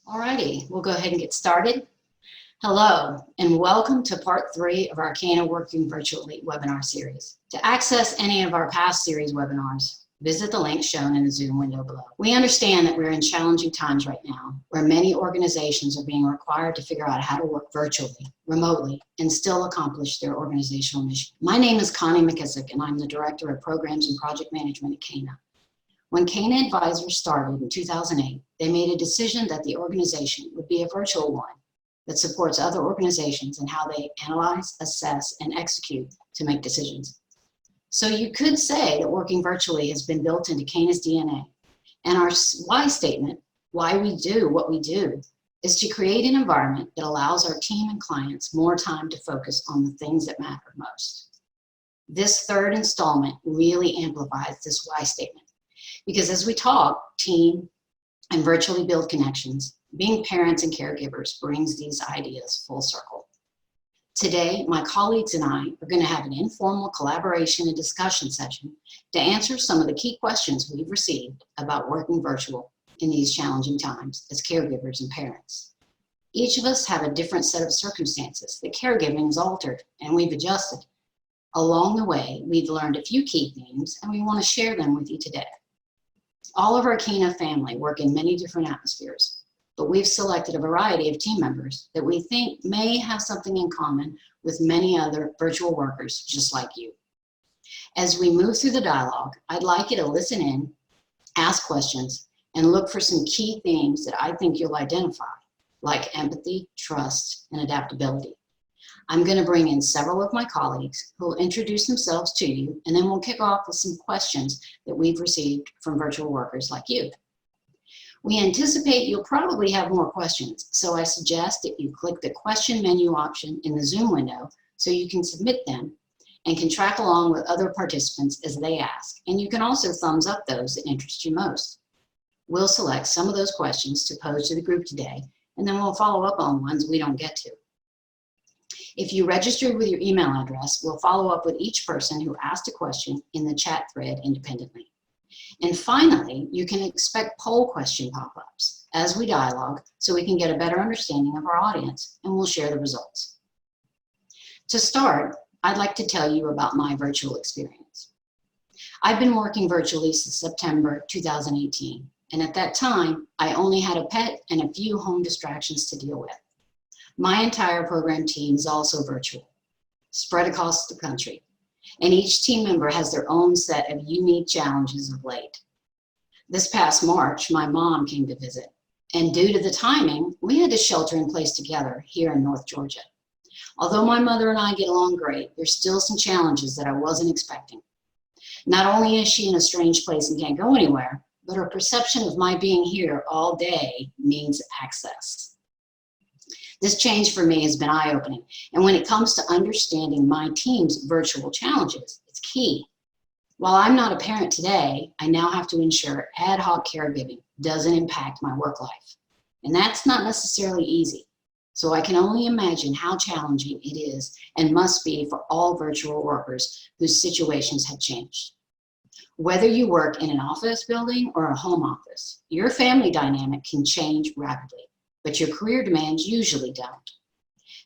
Alrighty, we'll go ahead and get started. Hello, and welcome to part 3 of our CANA Working Virtually Webinar Series. To access any of our past series webinars, visit the link shown in the Zoom window below. We understand that we're in challenging times right now, where many organizations are being required to figure out how to work virtually, remotely, and still accomplish their organizational mission. My name is Connie Mccroskey, and I'm the Director of Programs and Project Management at CANA. When CANA Advisors started in 2008, they made a decision that the organization would be a virtual one that supports other organizations in how they analyze, assess, and execute to make decisions. So you could say that working virtually has been built into CANA's DNA. And our why statement, why we do what we do, is to create an environment that allows our team and clients more time to focus on the things that matter most. This third installment really amplifies this why statement. Because as we talk, team, and virtually build connections, being parents and caregivers brings these ideas full circle. Today, my colleagues and I are going to have an informal collaboration and discussion session to answer some of the key questions we've received about working virtual in these challenging times as caregivers and parents. Each of us have a different set of circumstances that caregiving has altered, and we've adjusted. Along the way, we've learned a few key themes, and we want to share them with you today. All of our CANA family work in many different atmospheres, but we've selected a variety of team members that we think may have something in common with many other virtual workers just like you. As we move through the dialogue, I'd like you to listen in, ask questions, and look for some key themes that I think you'll identify, like empathy, trust, and adaptability. I'm going to bring in several of my colleagues who will introduce themselves to you, and then we'll kick off with some questions that we've received from virtual workers like you. We anticipate you'll probably have more questions, so I suggest that you click the question menu option in the Zoom window so you can submit them and can track along with other participants as they ask. And you can also thumbs up those that interest you most. We'll select some of those questions to pose to the group today, and then we'll follow up on ones we don't get to. If you registered with your email address, we'll follow up with each person who asked a question in the chat thread independently. And finally, you can expect poll question pop-ups as we dialogue so we can get a better understanding of our audience, and we'll share the results. To start, I'd like to tell you about my virtual experience. I've been working virtually since September 2018, and at that time, I only had a pet and a few home distractions to deal with. My entire program team is also virtual, spread across the country, and each team member has their own set of unique challenges of late. This past March, my mom came to visit, and due to the timing, we had to shelter in place together here in North Georgia. Although my mother and I get along great, there's still some challenges that I wasn't expecting. Not only is she in a strange place and can't go anywhere, but her perception of my being here all day means access. This change for me has been eye-opening, and when it comes to understanding my team's virtual challenges, it's key. While I'm not a parent today, I now have to ensure ad hoc caregiving doesn't impact my work life, and that's not necessarily easy. So I can only imagine how challenging it is and must be for all virtual workers whose situations have changed. Whether you work in an office building or a home office, your family dynamic can change rapidly, but your career demands usually don't.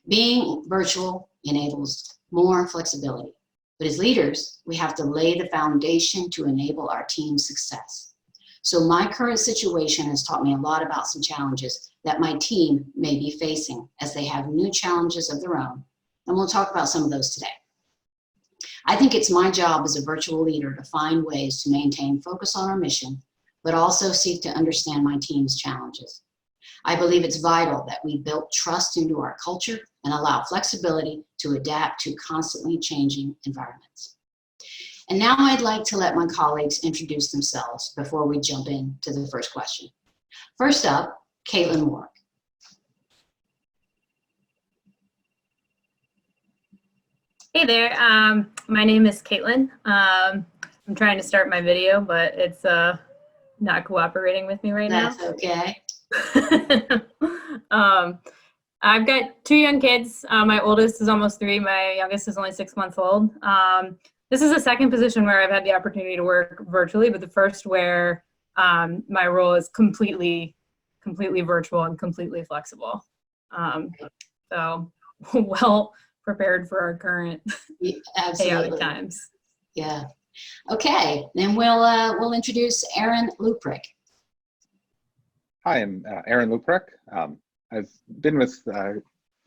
Being virtual enables more flexibility, but as leaders, we have to lay the foundation to enable our team's success. So my current situation has taught me a lot about some challenges that my team may be facing as they have new challenges of their own, and we'll talk about some of those today. I think it's my job as a virtual leader to find ways to maintain focus on our mission, but also seek to understand my team's challenges. I believe it's vital that we build trust into our culture and allow flexibility to adapt to constantly changing environments. And now I'd like to let my colleagues introduce themselves before we jump into the first question. First up, Caitlin Warwick. Hey there, my name is Caitlin. I'm trying to start my video, but it's not cooperating with me right now. That's okay. I've got 2 young kids. My oldest is almost 3. My youngest is only 6 months old. This is the second position where I've had the opportunity to work virtually, but the first where my role is completely completely virtual and completely flexible. So well prepared for our current chaotic times. Yeah. Okay, then we'll introduce Aaron Luprick. Hi, I'm Aaron Luprick. I've been with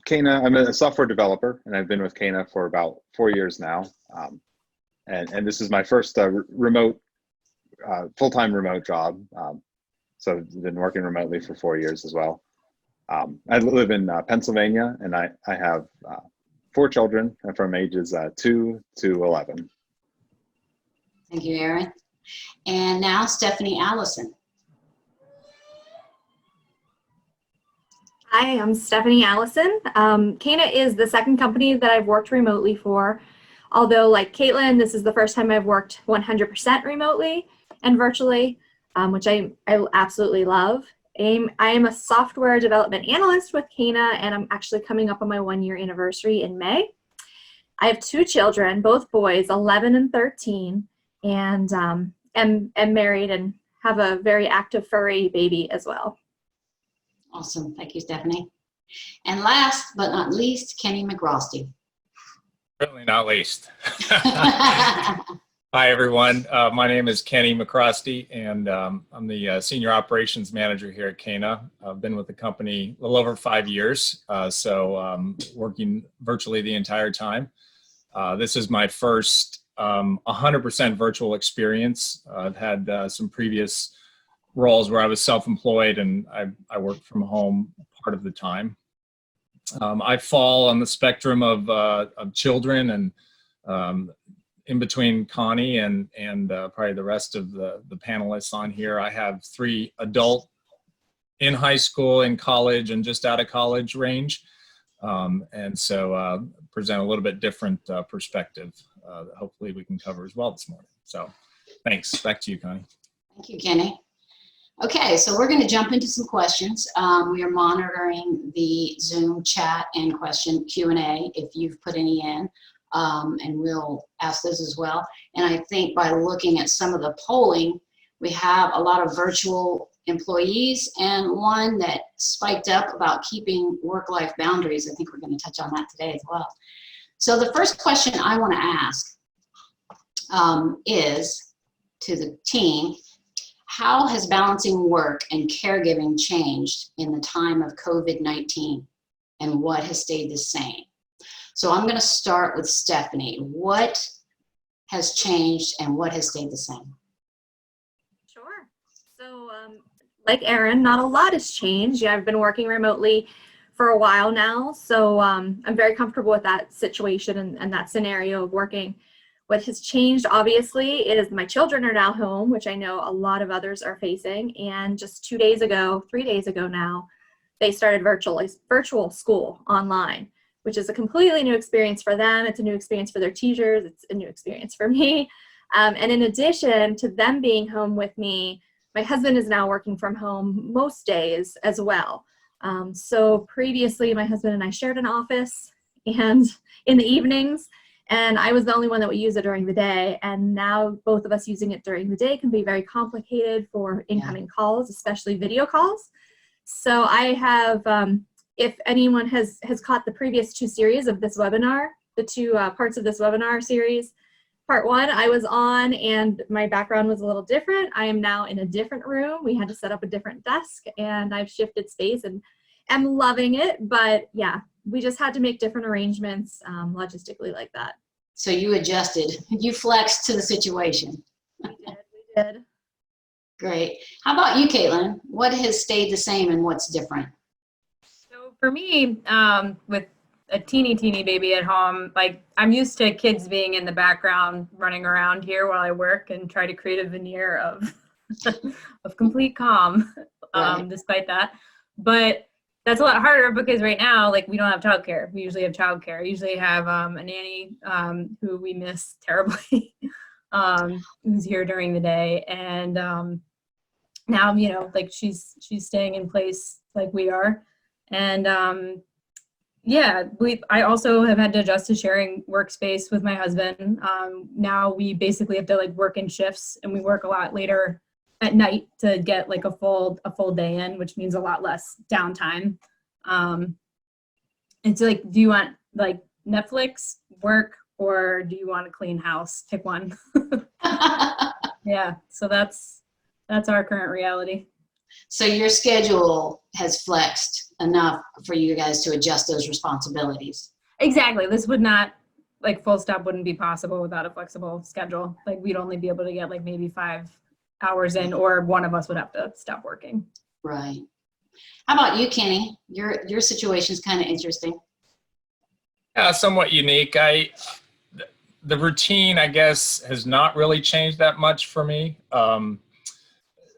CANA. I'm a software developer, and I've been with CANA for about 4 years now. And this is my first remote, full-time remote job. So I've been working remotely for 4 years as well. I live in Pennsylvania, and I have 4 children from ages 2 to 11. Thank you, Aaron. And now Stephanie Allison. Hi, I'm Stephanie Allison. CANA is the second company that I've worked remotely for. Although, like Caitlin, this is the first time I've worked 100% remotely and virtually, which I absolutely love. I am a software development analyst with CANA, and I'm actually coming up on my 1-year anniversary in May. I have 2 children, both boys, 11 and 13, and am married and have a very active furry baby as well. Awesome. Thank you, Stephanie. And last but not least, Kenny Mccroskey. Certainly not least. Hi, everyone. My name is Kenny Mccroskey, and I'm the Senior Operations Manager here at CANA. I've been with the company a little over 5 years, so working virtually the entire time. This is my first 100% virtual experience. I've had some previous roles where I was self-employed, and I worked from home part of the time. I fall on the spectrum of children, and in between Connie and probably the rest of the panelists on here, I have 3 adult in high school, in college, and just out of college range. And so present a little bit different perspective that hopefully we can cover as well this morning. So thanks. Back to you, Connie. Thank you, Kenny. Okay, so we're going to jump into some questions. We are monitoring the Zoom chat and question Q&A if you've put any in, and we'll ask those as well. And I think by looking at some of the polling, we have a lot of virtual employees and one that spiked up about keeping work-life boundaries. I think we're going to touch on that today as well. So the first question I want to ask is to the team: how has balancing work and caregiving changed in the time of COVID-19, and what has stayed the same? So I'm going to start with Stephanie. What has changed and what has stayed the same? Sure. So like Aaron, not a lot has changed. Yeah, I've been working remotely for a while now, so I'm very comfortable with that situation and that scenario of working. What has changed, obviously, is my children are now home, which I know a lot of others are facing. And just 3 days ago now, they started virtual school online, which is a completely new experience for them. It's a new experience for their teachers. It's a new experience for me. And in addition to them being home with me, my husband is now working from home most days as well. So previously, my husband and I shared an office and in the evenings, and I was the only one that would use it during the day. And now both of us using it during the day can be very complicated for incoming calls, especially video calls. So I have, if anyone has caught the previous 2 series of this webinar, the 2 parts of this webinar series, part 1 I was on and my background was a little different. I am now in a different room. We had to set up a different desk, and I've shifted space and am loving it. But yeah, we just had to make different arrangements logistically like that. So you adjusted, you flexed to the situation. We did. Great. How about you, Caitlin? What has stayed the same and what's different? So for me, with a teeny baby at home, like I'm used to kids being in the background running around here while I work and try to create a veneer of of complete calm despite that. But that's a lot harder because right now, like, we don't have childcare. We usually have childcare. I usually have a nanny who we miss terribly, who's here during the day. And now, you know, like she's staying in place like we are. And yeah, I also have had to adjust to sharing workspace with my husband. Now we basically have to like work in shifts, and we work a lot later at night to get like a full day in, which means a lot less downtime. It's like, do you want like Netflix, work, or do you want a clean house? Pick one. Yeah, so that's our current reality. So your schedule has flexed enough for you guys to adjust those responsibilities. Exactly. This would not, like, full stop wouldn't be possible without a flexible schedule. Like, we'd only be able to get like maybe 5 hours in, or one of us would have to stop working. Right. How about you, Kenny? Your situation's kind of interesting. Yeah, somewhat unique. The routine, I guess, has not really changed that much for me.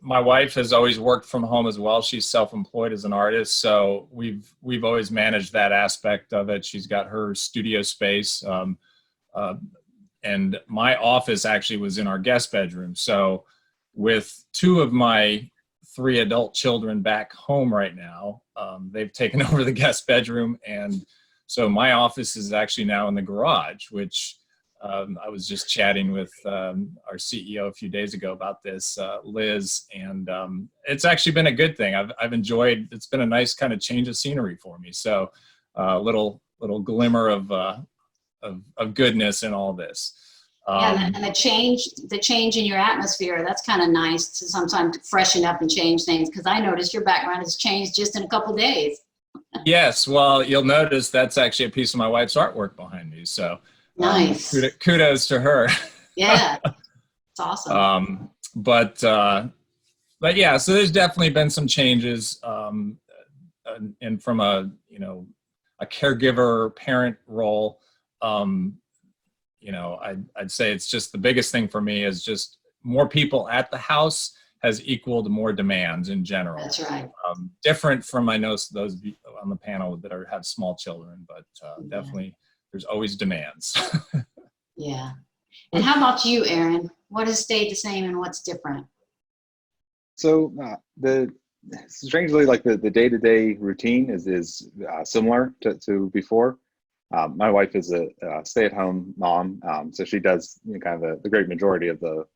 My wife has always worked from home as well. She's self-employed as an artist, so we've always managed that aspect of it. She's got her studio space, and my office actually was in our guest bedroom. So with 2 of my 3 adult children back home right now, they've taken over the guest bedroom, and so my office is actually now in the garage, which I was just chatting with our CEO a few days ago about this, Liz, and it's actually been a good thing. I've enjoyed. It's been a nice kind of change of scenery for me. So little glimmer of goodness in all this. Yeah, and the change in your atmosphere, that's kind of nice to sometimes freshen up and change things, because I noticed your background has changed just in a couple of days. Yes, well, you'll notice that's actually a piece of my wife's artwork behind me. So. Nice. Kudos to her. Yeah, it's awesome. But yeah, so there's definitely been some changes, and from a caregiver parent role, I'd say it's just the biggest thing for me is just more people at the house has equaled more demands in general. That's right. Different from, I know, those on the panel that have small children, but definitely. There's always demands. Yeah. And how about you, Aaron? What has stayed the same and what's different? So strangely, like the day-to-day routine is similar to before. My wife is a stay-at-home mom, so she does kind of the great majority of the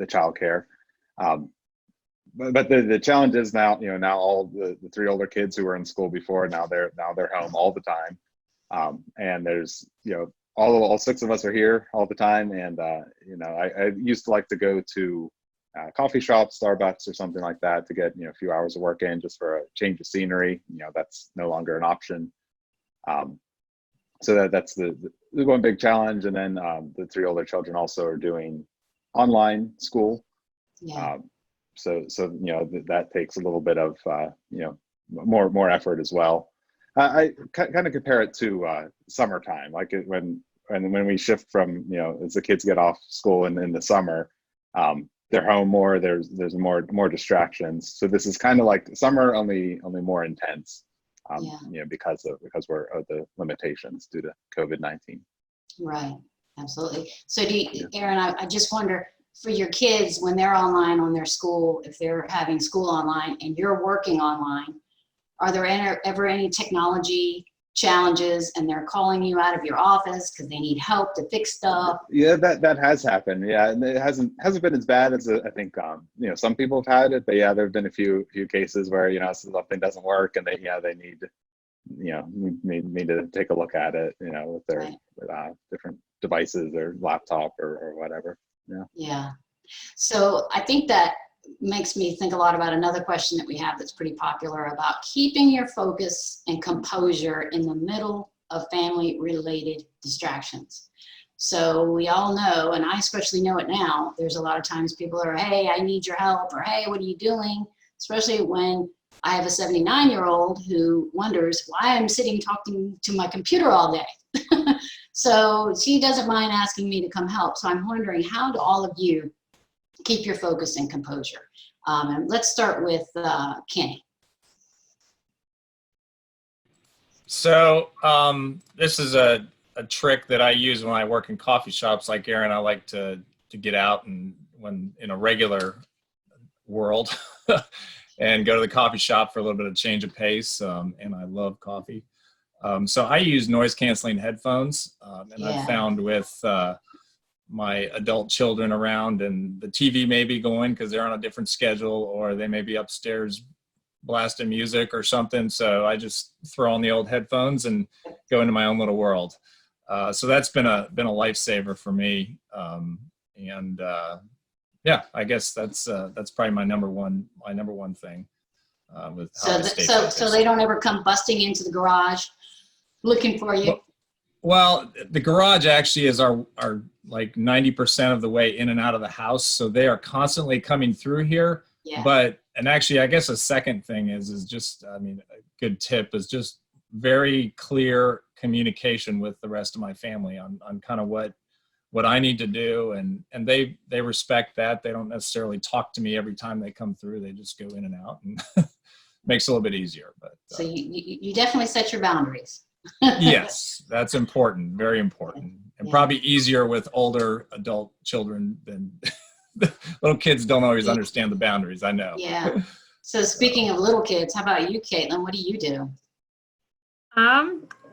child care. But the challenge is now all the 3 older kids who were in school before, now they're home all the time. And there's, all 6 of us are here all the time. And, I used to like to go to coffee shops, Starbucks or something like that to get, a few hours of work in just for a change of scenery. That's no longer an option. So that's the one big challenge. And then the 3 older children also are doing online school. Yeah. So that takes a little bit of, more effort as well. I kind of compare it to summertime, like when we shift from, as the kids get off school in the summer, they're home more, there's more distractions. So this is kind of like summer, only more intense, because we're of the limitations due to COVID-19. Right. Absolutely. So Aaron, I just wonder, for your kids, when they're online on their school, if they're having school online and you're working online, are there ever any technology challenges and they're calling you out of your office because they need help to fix stuff? Yeah, that has happened. Yeah, and it hasn't been as bad as I think some people have had it, but yeah, there have been a few cases where something doesn't work and they need to take a look at it, with their different devices or laptop or whatever. Yeah. Yeah. So I think that makes me think a lot about another question that we have that's pretty popular about keeping your focus and composure in the middle of family-related distractions. So we all know, and I especially know it now, there's a lot of times people are, hey, I need your help, or hey, what are you doing? Especially when I have a 79-year-old who wonders why I'm sitting talking to my computer all day. So she doesn't mind asking me to come help. So I'm wondering, how do all of you keep your focus and composure? And let's start with Kenny. So this is a trick that I use when I work in coffee shops. Like Aaron, I like to get out and when in a regular world and go to the coffee shop for a little bit of change of pace. And I love coffee. So I use noise canceling headphones. And I've found with my adult children around, and the TV may be going because they're on a different schedule, or they may be upstairs blasting music or something. So I just throw on the old headphones and go into my own little world. So that's been a lifesaver for me. Yeah, I guess that's probably my number one thing. With how I stay focused. So they don't ever come busting into the garage looking for you. Well, the garage actually is our like 90% of the way in and out of the house. So they are constantly coming through here. Yeah. And actually, I guess a second thing is just, I mean, a good tip is just very clear communication with the rest of my family on kind of what I need to do. And they respect that. They don't necessarily talk to me every time they come through. They just go in and out, and makes it a little bit easier. But so you definitely set your boundaries. Yes, that's important, very important, and probably easier with older adult children than little kids don't always understand the boundaries. I know. Yeah. So speaking of little kids, how about you, Caitlin? What do you do?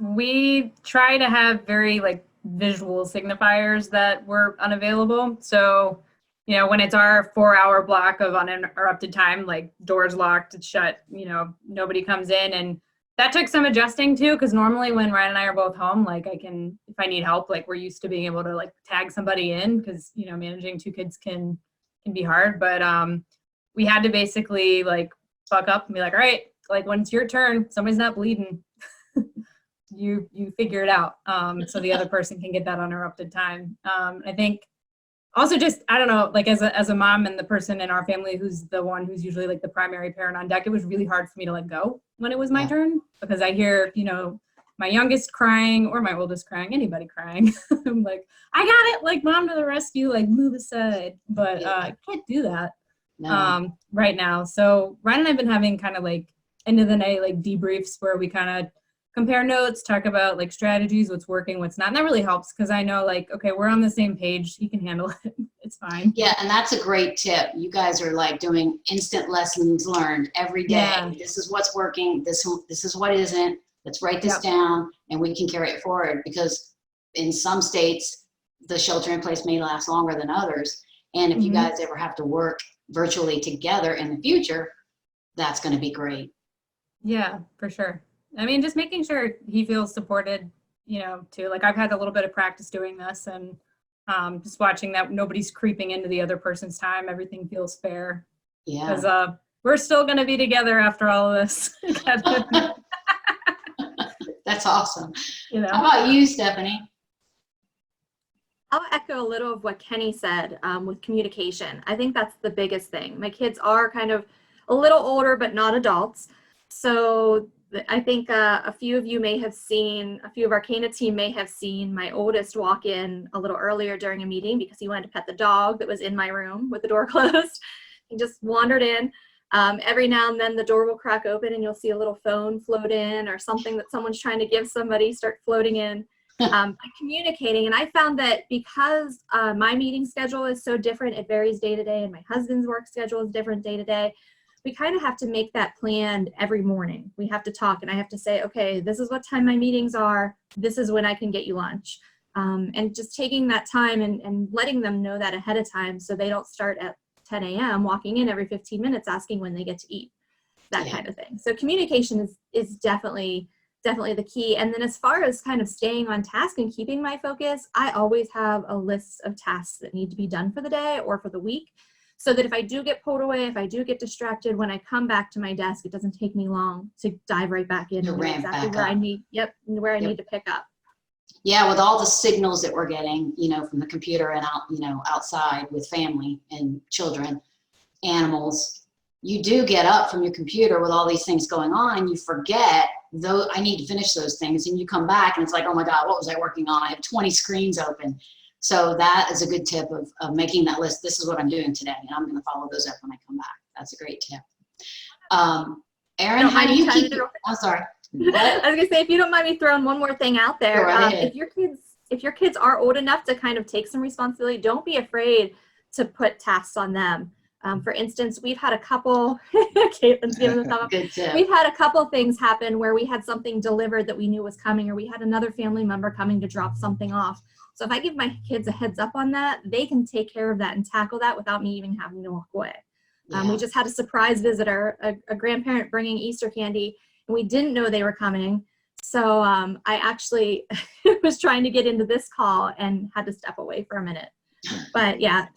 We try to have very like visual signifiers that were unavailable. So, you know, when it's our 4-hour block of uninterrupted time, like doors locked, it's shut, you know, nobody comes in. And that took some adjusting too, because normally when Ryan and I are both home, like I can, if I need help, like we're used to being able to like tag somebody in, because, you know, managing 2 kids can be hard. But we had to basically like buck up and be like, all right, like when it's your turn, somebody's not bleeding, you figure it out. So the other person can get that uninterrupted time. I think also just, I don't know, like as a mom and the person in our family who's the one who's usually like the primary parent on deck, it was really hard for me to let go when it was my turn, because I hear, you know, my youngest crying or my oldest crying, anybody crying. I'm like, I got it, like mom to the rescue, like move aside. But I can't do that right now. So Ryan and I have been having kind of like end of the night like debriefs where we kind of compare notes, talk about like strategies, what's working, what's not. And that really helps, because I know like, okay, we're on the same page. He can handle it. It's fine. Yeah, and that's a great tip. You guys are like doing instant lessons learned every day. Yeah. This is what's working. This is what isn't. Let's write this down, and we can carry it forward, because in some states, the shelter in place may last longer than others. And if you guys ever have to work virtually together in the future, that's going to be great. Yeah, for sure. I mean, just making sure he feels supported, you know, too. Like I've had a little bit of practice doing this, and just watching that nobody's creeping into the other person's time. Everything feels fair. Yeah. Because we're still going to be together after all of this. That's awesome. You know? How about you, Stephanie? I'll echo a little of what Kenny said with communication. I think that's the biggest thing. My kids are kind of a little older, but not adults. So I think a few of you may have seen, a few of our CANA team may have seen my oldest walk in a little earlier during a meeting because he wanted to pet the dog that was in my room with the door closed. He just wandered in. Every now and then the door will crack open and you'll see a little phone float in, or something that someone's trying to give somebody start floating in. By communicating. And I found that because my meeting schedule is so different, it varies day to day, and my husband's work schedule is different day to day, we kind of have to make that planned every morning. We have to talk, and I have to say, okay, this is what time my meetings are. This is when I can get you lunch. And just taking that time and letting them know that ahead of time, so they don't start at 10 a.m. walking in every 15 minutes asking when they get to eat, that kind of thing. So communication is definitely the key. And then as far as kind of staying on task and keeping my focus, I always have a list of tasks that need to be done for the day or for the week, so that if I do get pulled away, if I do get distracted, when I come back to my desk, it doesn't take me long to dive right back in and know exactly where I need, where I need to pick up. Yeah, with all the signals that we're getting, you know, from the computer and out, you know, outside with family and children, animals, you do get up from your computer with all these things going on, and you forget, though, I need to finish those things, and you come back and it's like, oh my God, what was I working on? I have 20 screens open. So that is a good tip of making that list. This is what I'm doing today, and I'm going to follow those up when I come back. That's a great tip. Erin, how do you keep? I'm sorry. What? I was going to say, if you don't mind me throwing one more thing out there, if your kids are old enough to kind of take some responsibility, don't be afraid to put tasks on them. For instance, we've had a couple, Caitlin's giving the thumb up. Good tip. We've had a couple things happen where we had something delivered that we knew was coming, or we had another family member coming to drop something off. So if I give my kids a heads up on that, they can take care of that and tackle that without me even having to walk away. Yeah. We just had a surprise visitor, a grandparent bringing Easter candy, and we didn't know they were coming. So I actually was trying to get into this call and had to step away for a minute. But yeah,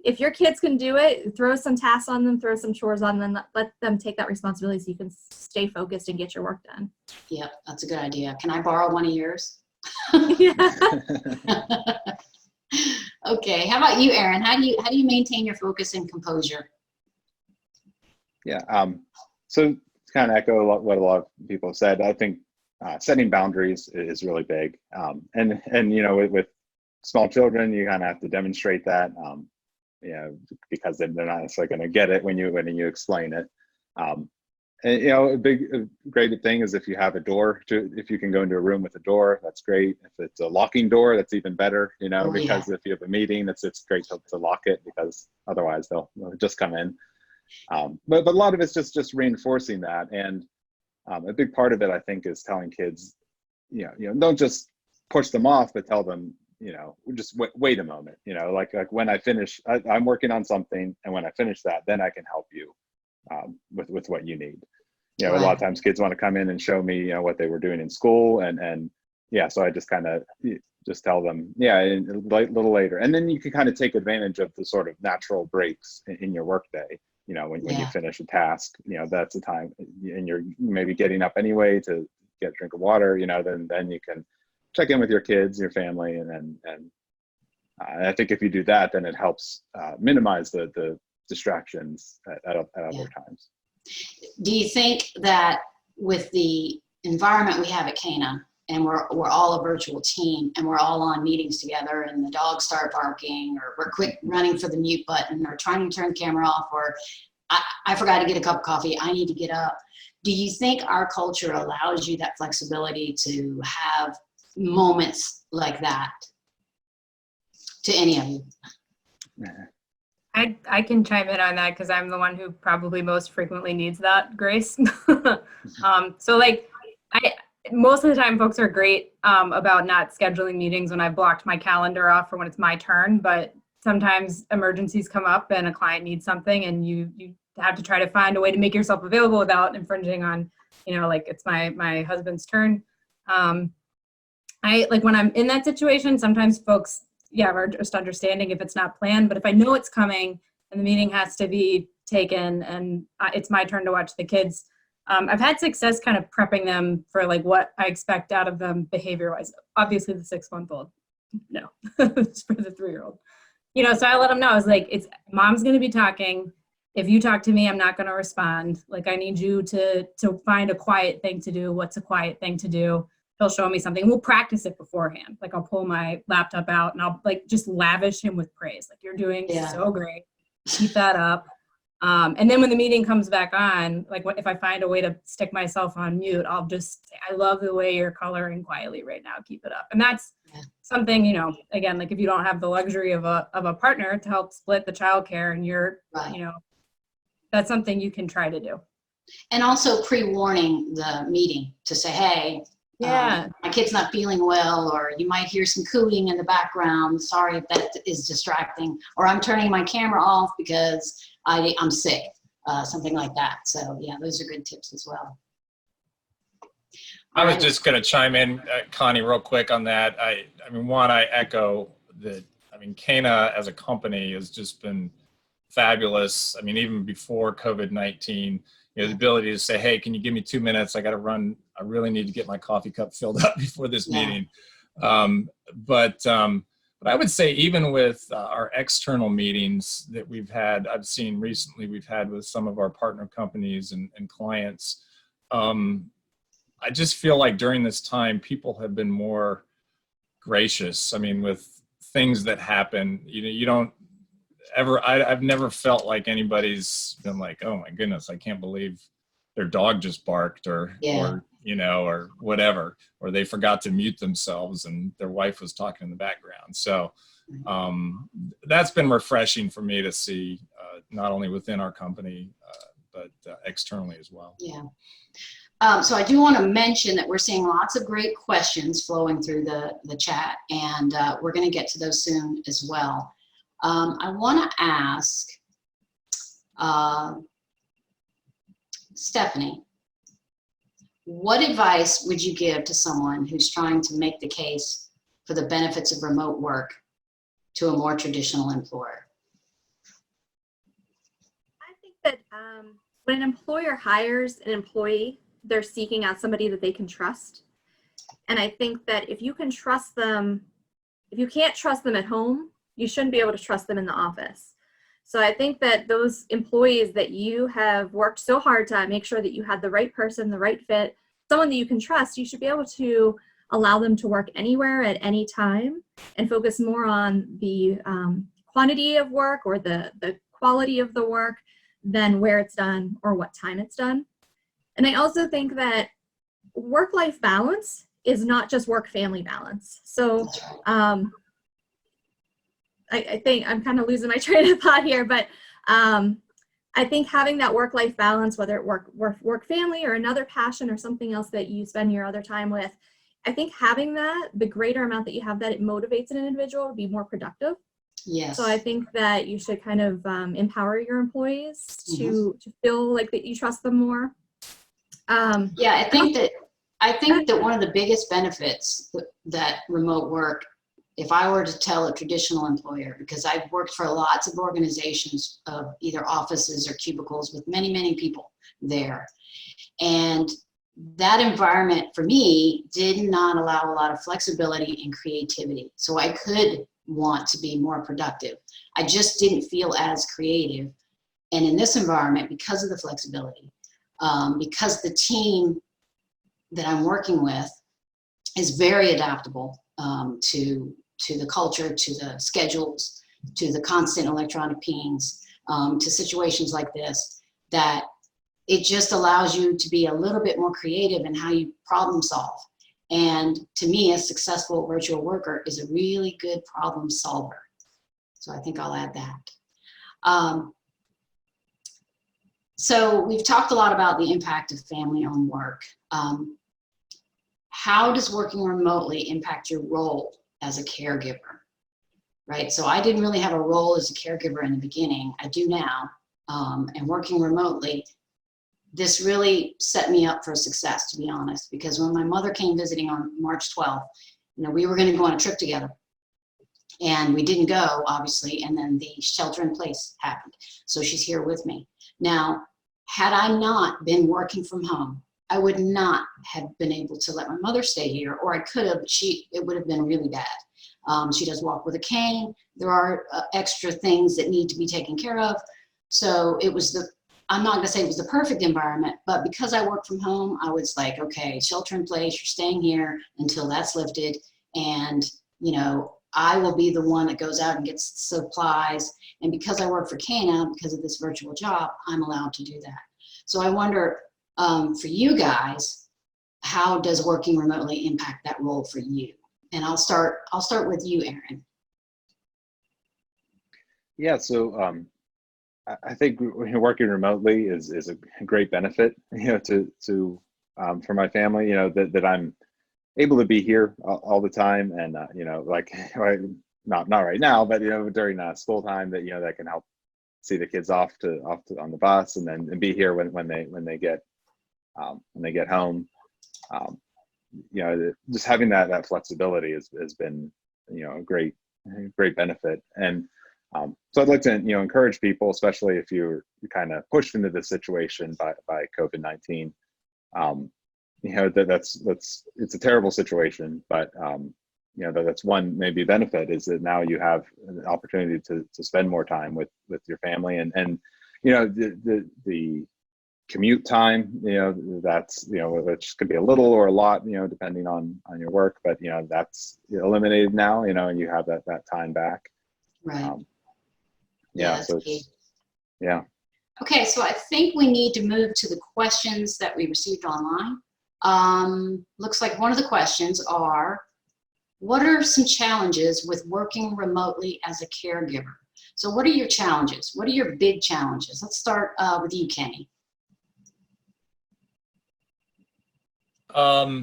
if your kids can do it, throw some tasks on them, throw some chores on them, let them take that responsibility so you can stay focused and get your work done. Yep, that's a good idea. Can I borrow one of yours? Yeah. Okay, how about you, Aaron? How do you maintain your focus and composure? Yeah, so to kind of echo what a lot of people have said, I think setting boundaries is really big. And you know, with small children, you kind of have to demonstrate that, you know, because they're not necessarily going to get it when you explain it. And you know, a great thing is if you have a door if you can go into a room with a door, that's great. If it's a locking door, that's even better, you know, because if you have a meeting, it's great to lock it, because otherwise they'll just come in. But a lot of it's just reinforcing that. And a big part of it, I think, is telling kids, you know, don't just push them off, but tell them, you know, just wait a moment, you know, like when I finish, I'm working on something, and when I finish that, then I can help you with what you need. You know, Right. A lot of times kids want to come in and show me, you know, what they were doing in school, and yeah, so I just kind of just tell them, yeah, a little later, and then you can kind of take advantage of the sort of natural breaks in your workday. You know, when you finish a task, you know, that's the time, and you're maybe getting up anyway to get a drink of water, you know, then you can check in with your kids, your family, and I think if you do that, then it helps minimize the distractions at other times. Do you think that with the environment we have at CANA, and we're all a virtual team, and we're all on meetings together, and the dogs start barking, or we're quick running for the mute button, or trying to turn the camera off, or I forgot to get a cup of coffee, I need to get up. Do you think our culture allows you that flexibility to have moments like that? To any of you? I can chime in on that because I'm the one who probably most frequently needs that grace. So like most of the time folks are great about not scheduling meetings when I've blocked my calendar off for when it's my turn, but sometimes emergencies come up and a client needs something, and you have to try to find a way to make yourself available without infringing on, you know, like it's my husband's turn. I like when I'm in that situation, sometimes folks are just understanding if it's not planned, but if I know it's coming and the meeting has to be taken and it's my turn to watch the kids, I've had success kind of prepping them for like what I expect out of them behavior-wise. Obviously the 6-month-old, no, it's for the 3-year-old. You know, so I let them know, I was like, mom's gonna be talking. If you talk to me, I'm not gonna respond. Like I need you to find a quiet thing to do. What's a quiet thing to do? He'll show me something. We'll practice it beforehand. Like I'll pull my laptop out and I'll like just lavish him with praise. Like you're doing so great. Keep that up. And then when the meeting comes back on, like if I find a way to stick myself on mute, I'll just say, I love the way you're coloring quietly right now. Keep it up. And that's something, you know, again, like if you don't have the luxury of a partner to help split the childcare and you're, you know, that's something you can try to do. And also pre-warning the meeting to say, hey, my kid's not feeling well, or you might hear some cooing in the background. Sorry if that is distracting, or I'm turning my camera off because I'm sick, something like that. So yeah, those are good tips as well. I was just going to chime in, Connie, real quick on that. I mean, one, I echo that. I mean, CANA as a company has just been fabulous. I mean, even before COVID-19, you know, the ability to say, hey, can you give me 2 minutes? I got to run. I really need to get my coffee cup filled up before this meeting. But I would say even with our external meetings that we've had, I've seen recently we've had with some of our partner companies and clients, I just feel like during this time, people have been more gracious. I mean, with things that happen, you know, you don't ever, I've never felt like anybody's been like, oh my goodness, I can't believe their dog just barked or you know, or whatever, or they forgot to mute themselves and their wife was talking in the background. So that's been refreshing for me to see, not only within our company, but externally as well. Yeah. So I do want to mention that we're seeing lots of great questions flowing through the chat, and we're going to get to those soon as well. I want to ask Stephanie, what advice would you give to someone who's trying to make the case for the benefits of remote work to a more traditional employer? I think that when an employer hires an employee, they're seeking out somebody that they can trust. And I think that if you can trust them, if you can't trust them at home, you shouldn't be able to trust them in the office. So I think that those employees that you have worked so hard to make sure that you had the right person, the right fit, someone that you can trust, you should be able to allow them to work anywhere at any time and focus more on the quantity of work or the quality of the work than where it's done or what time it's done. And I also think that work-life balance is not just work-family balance. So I think I'm kind of losing my train of thought here, but I think having that work-life balance, whether it work family or another passion or something else that you spend your other time with, I think having that, the greater amount that you have that, it motivates an individual to be more productive. Yes. So I think that you should kind of empower your employees to feel like that you trust them more. Yeah, I think that one of the biggest benefits that remote work, if I were to tell a traditional employer, because I've worked for lots of organizations of either offices or cubicles with many, many people there. And that environment for me did not allow a lot of flexibility and creativity. So I could want to be more productive. I just didn't feel as creative. And in this environment, because of the flexibility, because the team that I'm working with is very adaptable to the culture, to the schedules, to the constant electronic pings, to situations like this, that it just allows you to be a little bit more creative in how you problem solve. And to me, a successful virtual worker is a really good problem solver. So I think I'll add that. So we've talked a lot about the impact of family on work. How does working remotely impact your role as a caregiver, right? So I didn't really have a role as a caregiver in the beginning. I do now. And working remotely, this really set me up for success, to be honest, because when my mother came visiting on March 12th, we were going to go on a trip together. And we didn't go, obviously, and then the shelter in place happened. So she's here with me. Now, had I not been working from home, I would not have been able to let my mother stay here, or I could have, it would have been really bad. She does walk with a cane. There are extra things that need to be taken care of. So it was I'm not gonna say it was the perfect environment, but because I work from home, I was like, okay, shelter in place, you're staying here until that's lifted. And, I will be the one that goes out and gets supplies. And because I work for CANA, because of this virtual job, I'm allowed to do that. So I wonder, for you guys, how does working remotely impact that role for you? And I'll start with you, Aaron. Yeah, so I think working remotely is a great benefit, for my family, that I'm able to be here all the time, and not right now, but during school time, that can help see the kids off on the bus, and then be here when they get home. Just having that flexibility has been a great benefit. And so I'd like to encourage people, especially if you're kind of pushed into this situation by COVID-19. It's a terrible situation, but that's one maybe benefit, is that now you have an opportunity to spend more time with your family, and the commute time, that's which could be a little or a lot, depending on your work, but that's eliminated now, and you have that time back. Right. So yeah. Okay, so I think we need to move to the questions that we received online. Looks like one of the questions are, what are some challenges with working remotely as a caregiver? So what are your challenges? What are your big challenges? Let's start with you, Kenny. Yeah,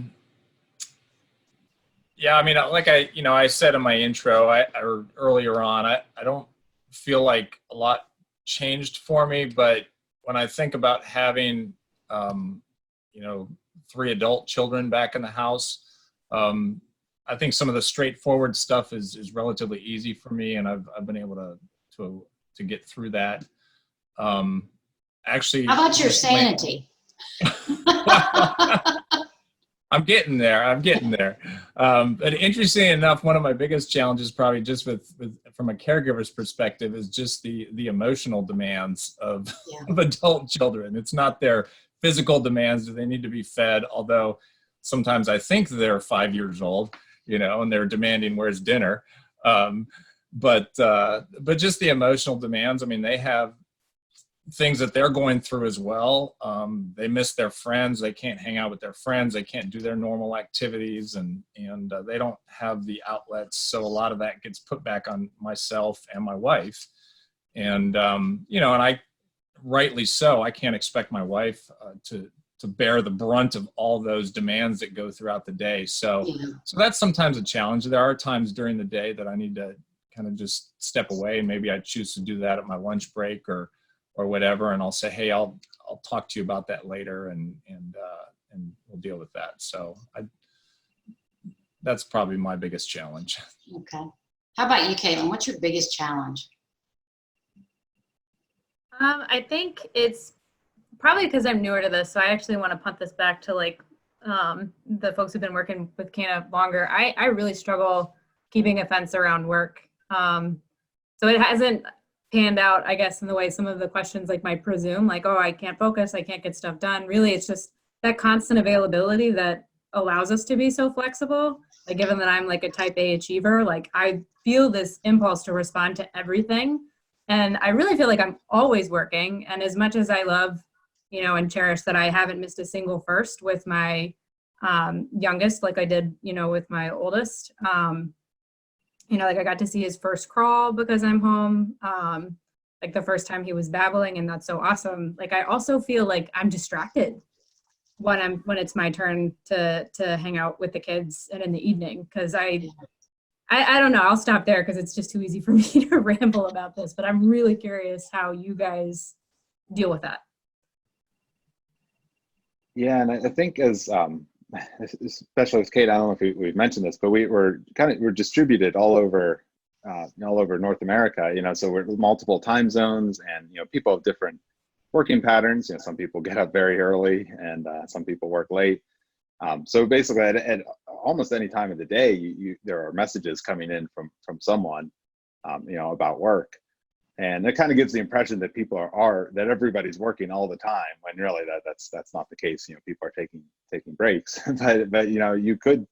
I mean, like I said in my intro, or earlier on, I don't feel like a lot changed for me, but when I think about having, you know, 3 adult children back in the house, I think some of the straightforward stuff is relatively easy for me, and I've been able to get through that. Actually, How about your recently- sanity? I'm getting there. I'm getting there. But interestingly enough, one of my biggest challenges, probably just with from a caregiver's perspective, is just the emotional demands of, Yeah. of adult children. It's not their physical demands that they need to be fed, although sometimes I think they're 5 years old, you know, and they're demanding where's dinner. But just the emotional demands. I mean, they have things that they're going through as well. They miss their friends. They can't hang out with their friends. They can't do their normal activities, and they don't have the outlets. So a lot of that gets put back on myself and my wife. And, you know, and I, rightly so, I can't expect my wife to bear the brunt of all those demands that go throughout the day. So, Yeah. so that's sometimes a challenge. There are times during the day that I need to kind of just step away, and maybe I choose to do that at my lunch break or whatever, and I'll say, hey, I'll talk to you about that later, and we'll deal with that. So that's probably my biggest challenge. Okay. How about you, Caitlin? What's your biggest challenge? I think it's probably because I'm newer to this, so I actually want to punt this back to like the folks who've been working with CANA longer. I really struggle keeping a fence around work. So it hasn't panned out, I guess, in the way some of the questions like might presume, like, oh, I can't focus, I can't get stuff done. Really, it's just that constant availability that allows us to be so flexible. Like, given that I'm like a type A achiever, like I feel this impulse to respond to everything. And I really feel like I'm always working. And as much as I love, you know, and cherish that I haven't missed a single first with my youngest, like I did, you know, with my oldest, you know, like I got to see his first crawl because I'm home. Like the first time he was babbling, and that's so awesome. Like I also feel like I'm distracted when it's my turn to hang out with the kids and in the evening, because I don't know. I'll stop there because it's just too easy for me to ramble about this. But I'm really curious how you guys deal with that. Yeah, and I think as especially with Kate, I don't know if we've mentioned this, but we're distributed all over North America. You know, so we're multiple time zones, and you know, people have different working patterns. You know, some people get up very early, and some people work late. So basically, at almost any time of the day, there are messages coming in from someone, you know, about work. And it kind of gives the impression that people that everybody's working all the time, when really that's not the case. You know, people are taking breaks, but you know, you could,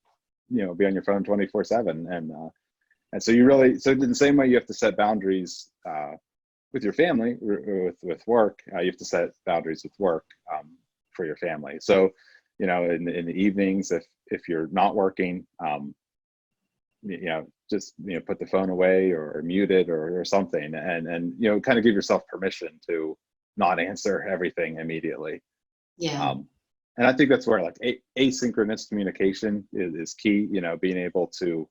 you know, be on your phone 24/7, and so so in the same way you have to set boundaries with your family, with work, you have to set boundaries with work for your family. So, you know, in the evenings, if you're not working, you know, just, you know, put the phone away or mute it or something, and you know, kind of give yourself permission to not answer everything immediately. Yeah. And I think that's where like asynchronous communication is key. You know, being able to,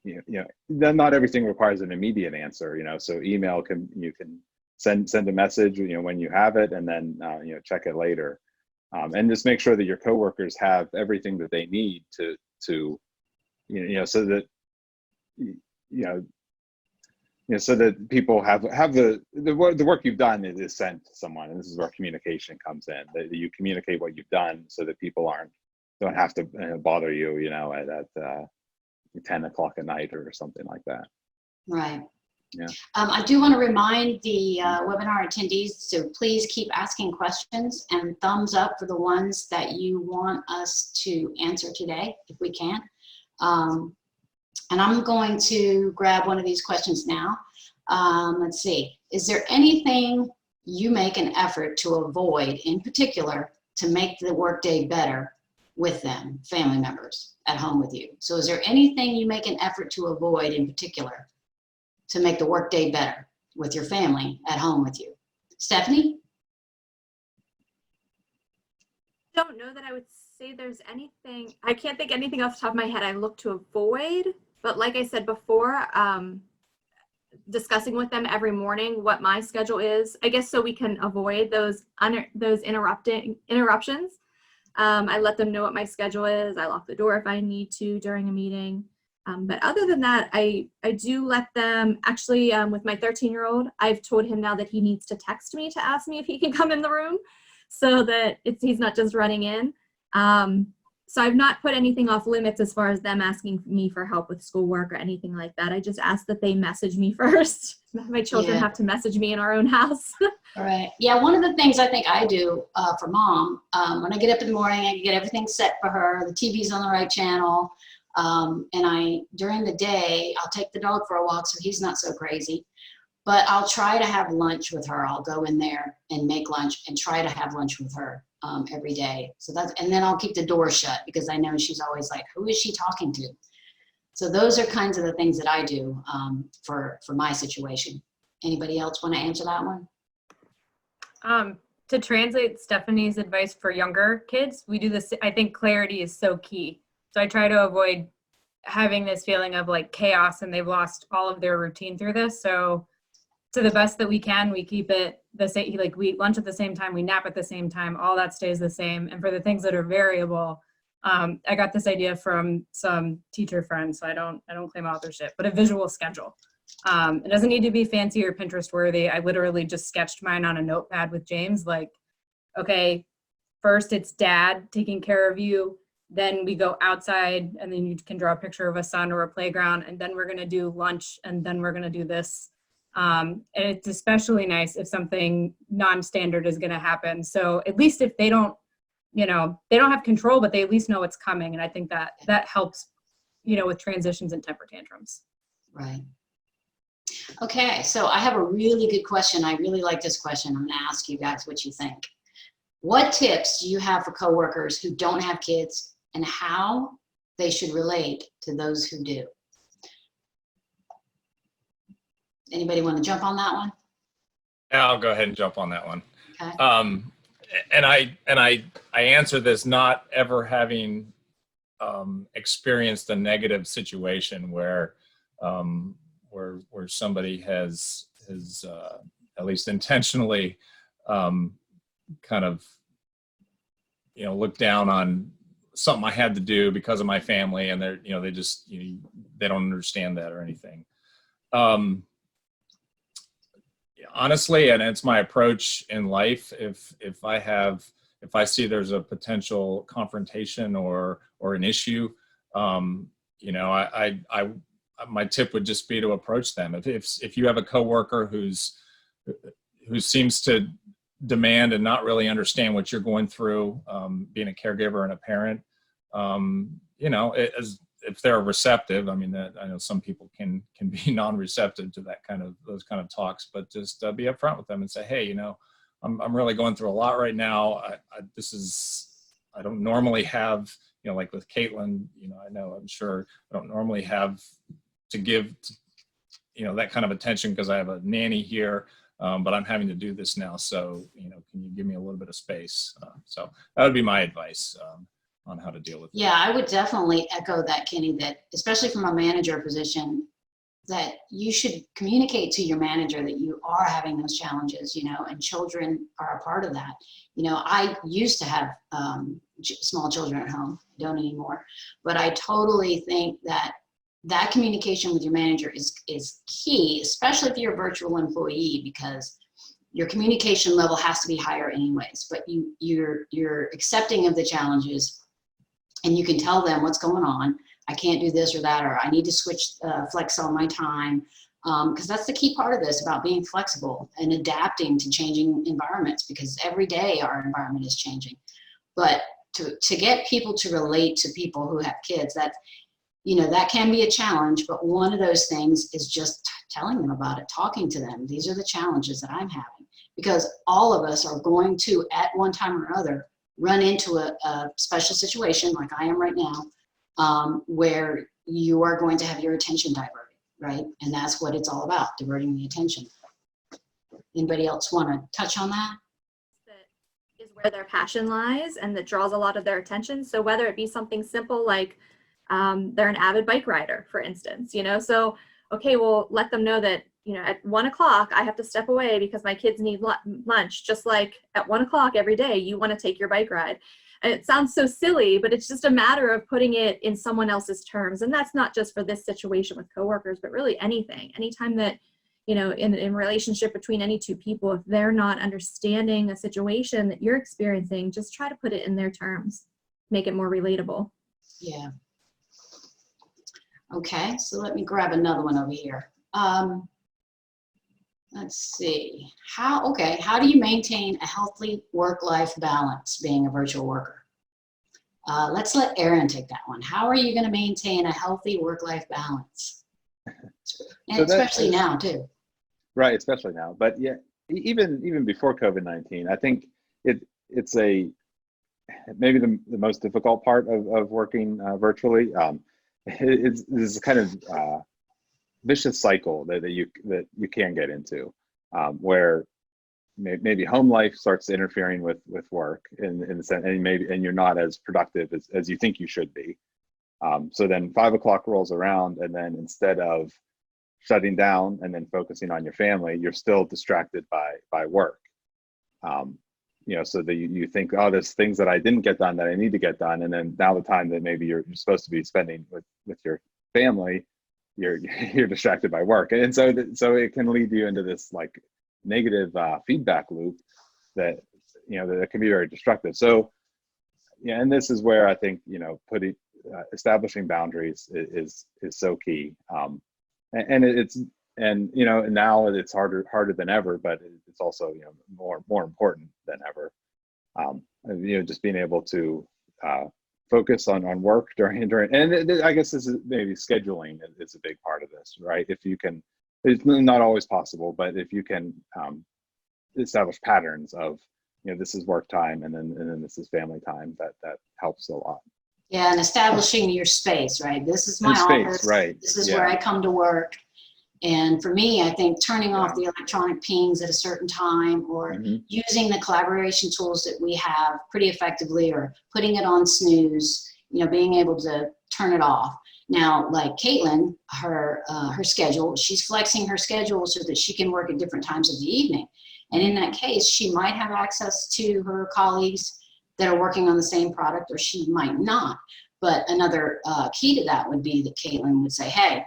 you know, not everything requires an immediate answer. You know, so email you can send a message, you know, when you have it, and then you know, check it later, and just make sure that your coworkers have everything that they need to you know, so that so that people have the work you've done is sent to someone, and this is where communication comes in. That you communicate what you've done, so that people don't have to bother you, you know, at 10 o'clock at night or something like that. Right. Yeah. I do want to remind the webinar attendees to please keep asking questions, and thumbs up for the ones that you want us to answer today, if we can. And I'm going to grab one of these questions now. Let's see. Is there anything you make an effort to avoid, in particular, to make the workday better with them, family members at home with you? So is there anything you make an effort to avoid, in particular, to make the workday better with your family at home with you? Stephanie? Don't know that I would say there's anything, I can't think anything off the top of my head I look to avoid, but like I said before, discussing with them every morning what my schedule is, I guess, so we can avoid those interruptions. I let them know what my schedule is. I lock the door if I need to during a meeting. But other than that, I do let them, actually, with my 13-year-old, I've told him now that he needs to text me to ask me if he can come in the room so that he's not just running in. So I've not put anything off limits as far as them asking me for help with schoolwork or anything like that. I just ask that they message me first. My children have to message me in our own house. All right. Yeah, one of the things I think I do for mom, when I get up in the morning, I get everything set for her. The TV's on the right channel. And during the day, I'll take the dog for a walk so he's not so crazy. But I'll try to have lunch with her. I'll go in there and make lunch and try to have lunch with her every day. So and then I'll keep the door shut because I know she's always like, who is she talking to? So those are kinds of the things that I do for my situation. Anybody else want to answer that one? To translate Stephanie's advice for younger kids, we do this. I think clarity is so key. So I try to avoid having this feeling of like chaos and they've lost all of their routine through this. So to the best that we can, we keep it the same. Like we eat lunch at the same time, we nap at the same time, all that stays the same. And for the things that are variable, I got this idea from some teacher friends, so I don't claim authorship, but a visual schedule. It doesn't need to be fancy or Pinterest worthy. I literally just sketched mine on a notepad with James, like, okay, first it's dad taking care of you. Then we go outside and then you can draw a picture of a sun or a playground. And then we're going to do lunch and then we're going to do this. And it's especially nice if something non-standard is going to happen. So at least if they don't, they don't have control, but they at least know it's coming. And I think that helps, with transitions and temper tantrums. Right. Okay. So I have a really good question. I really like this question. I'm going to ask you guys what you think. What tips do you have for coworkers who don't have kids and how they should relate to those who do? Anybody want to jump on that one? I'll go ahead and jump on that one. Okay. And I answer this not ever having experienced a negative situation where somebody has at least intentionally kind of looked down on something I had to do because of my family, and they're they just they don't understand that or anything. Honestly, and it's my approach in life, if I see there's a potential confrontation or an issue, my tip would just be to approach them. If you have a coworker who seems to demand and not really understand what you're going through, being a caregiver and a parent, if they're receptive, I know some people can be non-receptive to those kind of talks, but just be upfront with them and say, hey, I'm really going through a lot right now. I don't normally have, like with Caitlin, I'm sure I don't normally have to give, that kind of attention because I have a nanny here, but I'm having to do this now. So, can you give me a little bit of space? So that would be my advice on how to deal with it. Yeah, I would definitely echo that, Kenny, that especially from a manager position, that you should communicate to your manager that you are having those challenges, and children are a part of that. I used to have small children at home, I don't anymore, but I totally think that communication with your manager is key, especially if you're a virtual employee, because your communication level has to be higher anyways, but you're accepting of the challenges, and you can tell them what's going on. I can't do this or that, or I need to flex on my time, because that's the key part of this, about being flexible and adapting to changing environments, because every day our environment is changing. But to get people to relate to people who have kids, that can be a challenge, but one of those things is just telling them about it, talking to them. These are the challenges that I'm having, because all of us are going to, at one time or another, run into a special situation like I am right now, where you are going to have your attention diverted, right? And that's what it's all about, diverting the attention. Anybody else want to touch on that? That is where their passion lies and that draws a lot of their attention. So whether it be something simple like they're an avid bike rider, for instance, so, okay, well, let them know that, at 1 o'clock, I have to step away because my kids need lunch, just like at 1 o'clock every day, you want to take your bike ride. And it sounds so silly, but it's just a matter of putting it in someone else's terms. And that's not just for this situation with coworkers, but really anything, anytime that, in relationship between any two people, if they're not understanding a situation that you're experiencing, just try to put it in their terms, make it more relatable. Yeah. Okay, so let me grab another one over here. Let's see. How do you maintain a healthy work-life balance being a virtual worker? Let's let Aaron take that one. How are you going to maintain a healthy work-life balance? And so especially now too. Right, especially now. But yeah, even before COVID-19, I think it's maybe the most difficult part of working virtually. It's this kind of vicious cycle that you can get into, where maybe home life starts interfering with work in the sense, and you're not as productive as you think you should be. So then 5 o'clock rolls around, and then instead of shutting down and then focusing on your family, you're still distracted by work. So that you think, oh, there's things that I didn't get done that I need to get done, and then now the time that maybe you're supposed to be spending with your family, you're distracted by work, and so it can lead you into this like negative feedback loop that that can be very destructive. So yeah, and this is where I think establishing boundaries is so key. And now it's harder than ever, but it's also more important than ever. Just being able to focus on work during, and I guess this is maybe scheduling is a big part of this, right? If you can, it's not always possible, but if you can establish patterns of this is work time and then this is family time, that helps a lot. Yeah, and establishing your space, right? This is my office. Right. This is where I come to work. And for me, I think turning off the electronic pings at a certain time, or using the collaboration tools that we have pretty effectively, or putting it on snooze, being able to turn it off. Now, like Caitlin, her schedule, she's flexing her schedule so that she can work at different times of the evening. And in that case, she might have access to her colleagues that are working on the same product, or she might not. But another key to that would be that Caitlin would say, hey,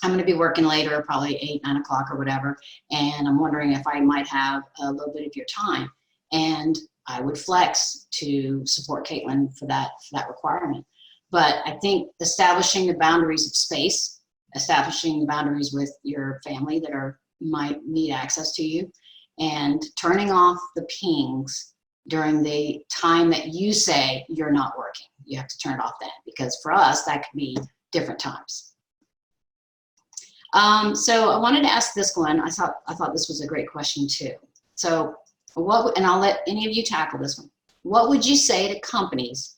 I'm going to be working later, probably 8, 9 o'clock or whatever, and I'm wondering if I might have a little bit of your time. And I would flex to support Caitlin for that requirement. But I think establishing the boundaries of space, establishing the boundaries with your family that might need access to you, and turning off the pings during the time that you say you're not working. You have to turn it off then, because for us, that could be different times. So I wanted to ask this one. I thought this was a great question too. So and I'll let any of you tackle this one. What would you say to companies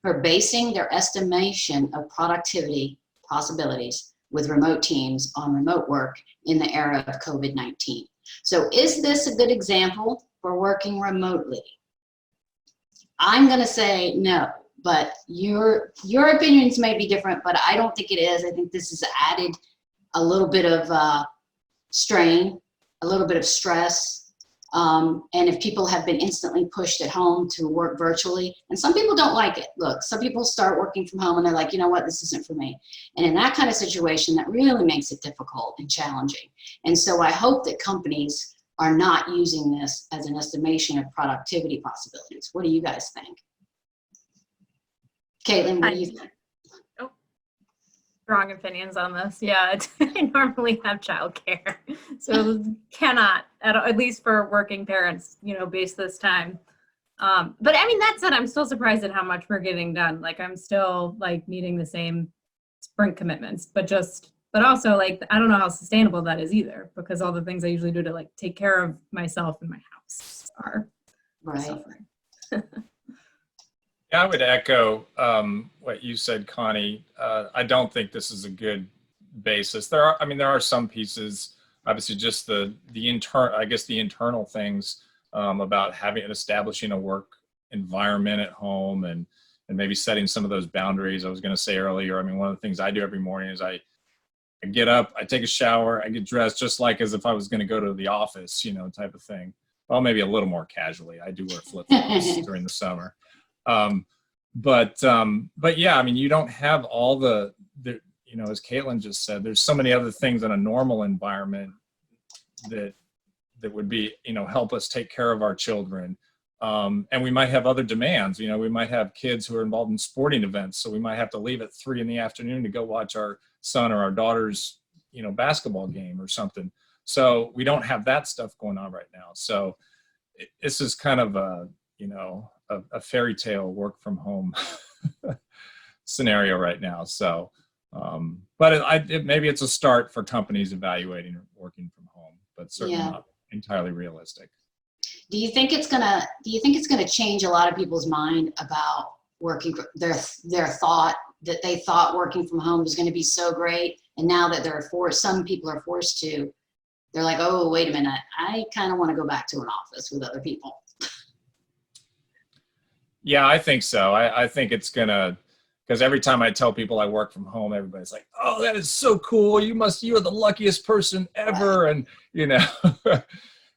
who are basing their estimation of productivity possibilities with remote teams on remote work in the era of COVID-19? So is this a good example for working remotely? I'm going to say no, but your opinions may be different, but I don't think it is. I think this has added a little bit of strain, a little bit of stress. And if people have been instantly pushed at home to work virtually, and some people don't like it. Look, some people start working from home and they're like, you know what, this isn't for me. And in that kind of situation, that really makes it difficult and challenging. And so I hope that companies are not using this as an estimation of productivity possibilities. What do you guys think? Caitlin, what do you think? Strong opinions on this. Yeah, I normally have childcare, so cannot, at least for working parents, base this time. But I mean, that said, I'm still surprised at how much we're getting done. Like, I'm still like meeting the same sprint commitments, but also like, I don't know how sustainable that is either, because all the things I usually do to like take care of myself and my house are suffering. Yeah, I would echo what you said, Connie. I don't think this is a good basis. There are some pieces, obviously, just the internal things about establishing a work environment at home and maybe setting some of those boundaries. I was going to say earlier, I mean, one of the things I do every morning is I get up, I take a shower, I get dressed just like as if I was going to go to the office, type of thing. Well, maybe a little more casually. I do wear flip-flops during the summer. But yeah, I mean, you don't have all the, as Caitlin just said, there's so many other things in a normal environment that would be, help us take care of our children. And we might have other demands. We might have kids who are involved in sporting events. So we might have to leave at 3 p.m. to go watch our son or our daughter's, basketball game or something. So we don't have that stuff going on right now. So this is kind of a fairy tale work from home scenario right now. So, but maybe it's a start for companies evaluating working from home, but certainly not entirely realistic. Do you think it's gonna change a lot of people's mind about working, their thought that they thought working from home was going to be so great, and now that some people are forced to, they're like, oh, wait a minute, I kind of want to go back to an office with other people. Yeah, I think so. I think it's gonna, because every time I tell people I work from home, everybody's like, oh, that is so cool. You are the luckiest person ever. Right. And,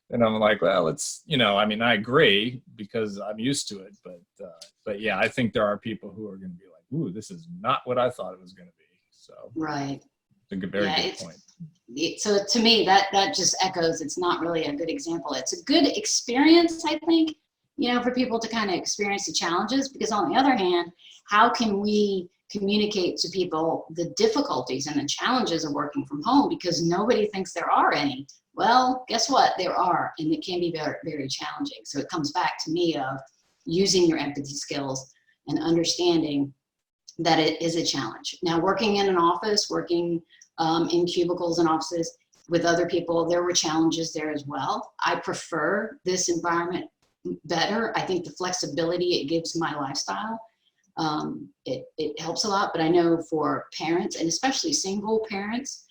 and I'm like, well, it's, I mean, I agree because I'm used to it, but yeah, I think there are people who are going to be like, ooh, this is not what I thought it was going to be. So right. It's a very good point. So to me, that just echoes, it's not really a good example. It's a good experience, I think, for people to kind of experience the challenges, because on the other hand, how can we communicate to people the difficulties and the challenges of working from home, because nobody thinks there are any. Well, guess what? There are, and it can be very, very challenging. So it comes back to me of using your empathy skills and understanding that it is a challenge. Now, working in an office, working in cubicles and offices with other people, there were challenges there as well. I prefer this environment better. I think the flexibility it gives my lifestyle, it helps a lot. But I know for parents, and especially single parents,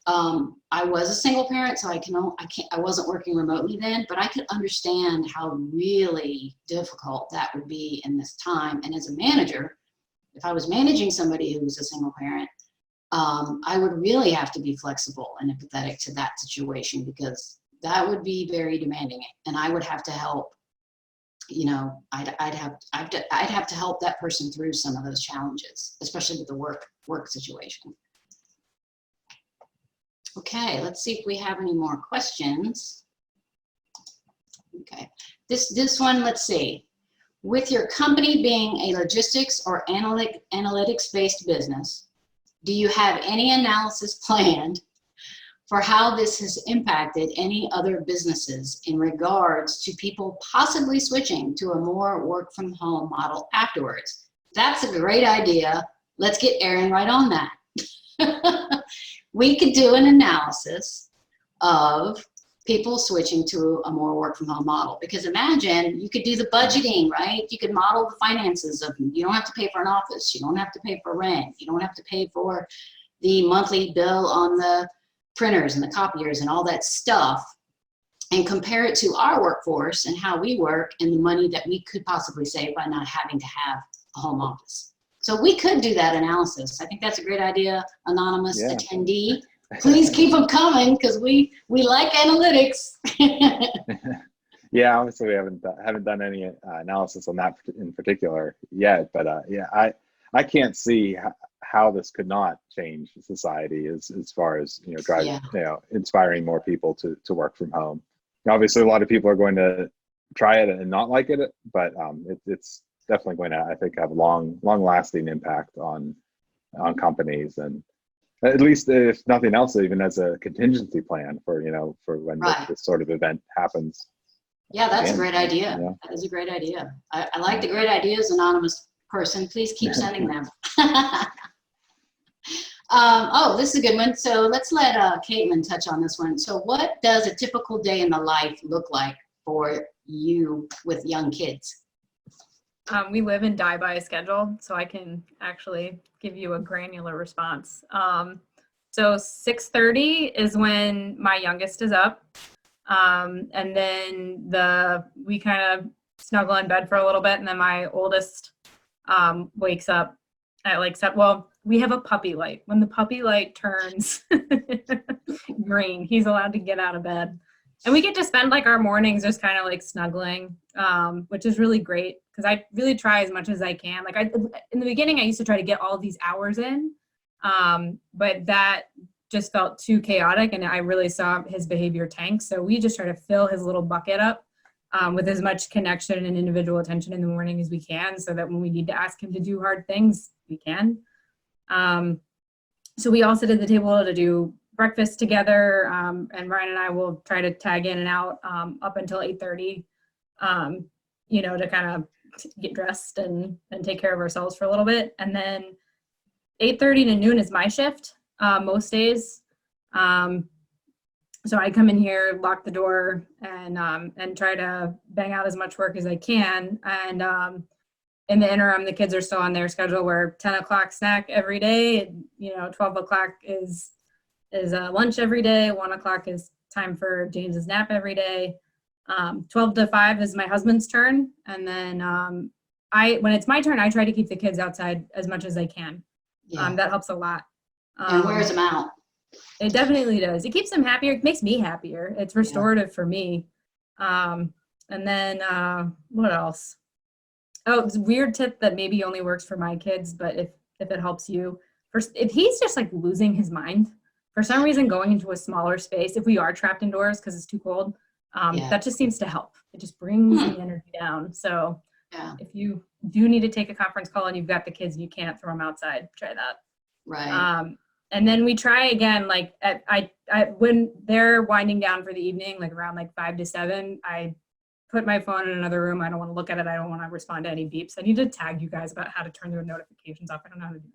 I was a single parent, so I wasn't working remotely then, but I could understand how really difficult that would be in this time. And as a manager, if I was managing somebody who was a single parent, I would really have to be flexible and empathetic to that situation, because that would be very demanding, and I would have to help. I'd have to help that person through some of those challenges, especially with the work situation. Okay, let's see if we have any more questions. Okay, this one, let's see. With your company being a logistics or analytics-based business, do you have any analysis planned for how this has impacted any other businesses in regards to people possibly switching to a more work-from-home model afterwards? That's a great idea. Let's get Erin right on that. We could do an analysis of people switching to a more work from home model, because imagine you could do the budgeting, right? You could model the finances of, you don't have to pay for an office. You don't have to pay for rent. You don't have to pay for the monthly bill on the printers and the copiers and all that stuff, and compare it to our workforce and how we work and the money that we could possibly save by not having to have a home office. So we could do that analysis. I think that's a great idea, anonymous attendee. Please keep them coming, because we like analytics. Yeah, obviously we haven't done any analysis on that in particular yet, but yeah, I can't see how this could not change society as far as driving, inspiring more people to work from home. Obviously, a lot of people are going to try it and not like it, but it's definitely going to, I think, have long-lasting impact on companies, and at least if nothing else, even as a contingency plan for when this sort of event happens. Yeah, that's a great idea. Yeah. That is a great idea. I like the great ideas, anonymous person. Please keep sending them. Oh, this is a good one. So let's let Caitlin touch on this one. So what does a typical day in the life look like for you with young kids? We live and die by a schedule, so I can actually give you a granular response. So 6:30 is when my youngest is up. And then we kind of snuggle in bed for a little bit, and then my oldest wakes up at like we have a puppy light. When the puppy light turns green, he's allowed to get out of bed. And we get to spend like our mornings just kind of like snuggling, which is really great because I really try as much as I can. Like in the beginning, I used to try to get all these hours in, but that just felt too chaotic, and I really saw his behavior tank. So we just try to fill his little bucket up with as much connection and individual attention in the morning as we can, so that when we need to ask him to do hard things, we can. So we all sit at the table to do breakfast together, and Ryan and I will try to tag in and out up until 8:30, to kind of get dressed and take care of ourselves for a little bit. And then 8:30 to noon is my shift most days. So I come in here, lock the door, and try to bang out as much work as I can. And in the interim, the kids are still on their schedule where 10 o'clock snack every day, and, 12 o'clock is lunch every day. 1 o'clock is time for James's nap every day. 12 to 5 is my husband's turn. And then when it's my turn, I try to keep the kids outside as much as I can. Yeah. That helps a lot. And wears them out. It definitely does. It keeps them happier. It makes me happier. It's restorative for me. And then what else? Oh, it's a weird tip that maybe only works for my kids, but if it helps you, if he's just like losing his mind, for some reason going into a smaller space, if we are trapped indoors because it's too cold, that just seems to help. It just brings the energy down. So if you do need to take a conference call and you've got the kids and you can't throw them outside, try that. Right. And then we try again, like when they're winding down for the evening, like around like 5 to 7, I put my phone in another room. I don't want to look at it. I don't want to respond to any beeps. I need to tag you guys about how to turn their notifications off. I don't know how to do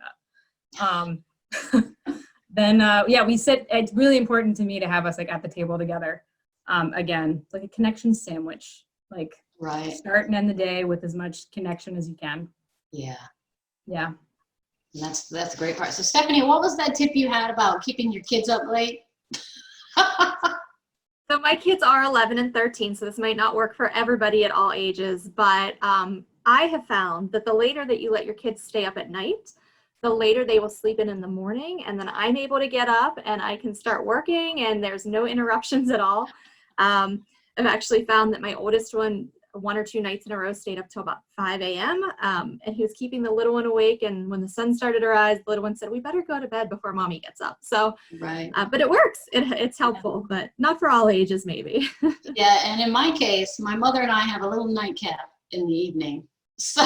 that. Then we sit. It's really important to me to have us like at the table together. Again, like a connection sandwich, like start and end the day with as much connection as you can. Yeah. And that's the great part. So Stephanie, what was that tip you had about keeping your kids up late? So my kids are 11 and 13, so this might not work for everybody at all ages, but I have found that the later that you let your kids stay up at night, the later they will sleep in the morning, and then I'm able to get up and I can start working and there's no interruptions at all. I've actually found that my oldest one or two nights in a row stayed up till about 5 a.m. And he was keeping the little one awake, and when the sun started to rise, the little one said, "We better go to bed before mommy gets up." So but it works. It's helpful, but not for all ages maybe. Yeah, and in my case, my mother and I have a little nightcap in the evening, so